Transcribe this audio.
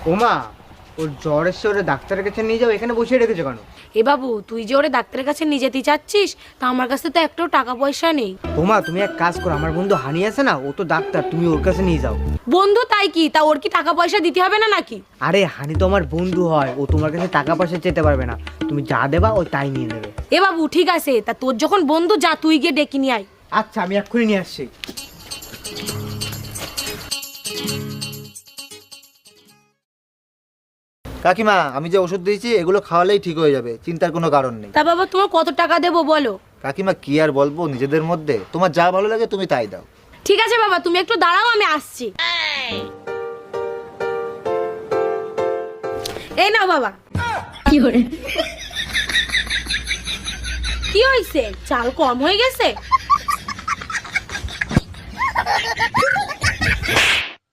ওমা, ওর জ্বর এসে ওরে ডাক্তারের কাছে নিয়ে যাও, এখানে বসিয়ে রেখেছো কেন? এ বাবু, তুই যে ওরে ডাক্তারের কাছে নিয়ে যেতে চাচ্ছিস, তা আমার কাছে তো একটাও টাকা পয়সা নেই। ওমা, তুমি এক কাজ করো, আমার বন্ধু হানি আছে না, ও তো ডাক্তার, তুমি ওর কাছে নিয়ে যাও। বন্ধু তাই কি, তা ওর কি টাকা পয়সা দিতে হবে না নাকি? আরে হানি তো আমার বন্ধু হয়, ও তোমার কাছে টাকা পয়সা চেতে পারবে না, তুমি যা দেবা ও তাই নিয়ে নেবে। এ বাবু ঠিক আছে, তা তোর যখন বন্ধু, যা তুই গিয়ে ডেকে নিয়ে আয়। আচ্ছা, আমি এক্ষুনি নিয়ে আসছি। কাকিমা, আমি যে ওষুধ দিয়েছি এগুলো খাওয়ালেই ঠিক হয়ে যাবে, চিন্তার কোনো কারণ নেই। তা বাবা, তোমার কত টাকা দেবো বলো? কাকিমা, কি আর বলবো, নিজেদের মধ্যে তোমার যা ভালো লাগে তুমি তাই দাও। ঠিক আছে বাবা, তুমি একটু দাঁড়াও, আমি আসছি। এই নাও বাবা। কি হয়েছে, চাল কম হয়ে গেছে?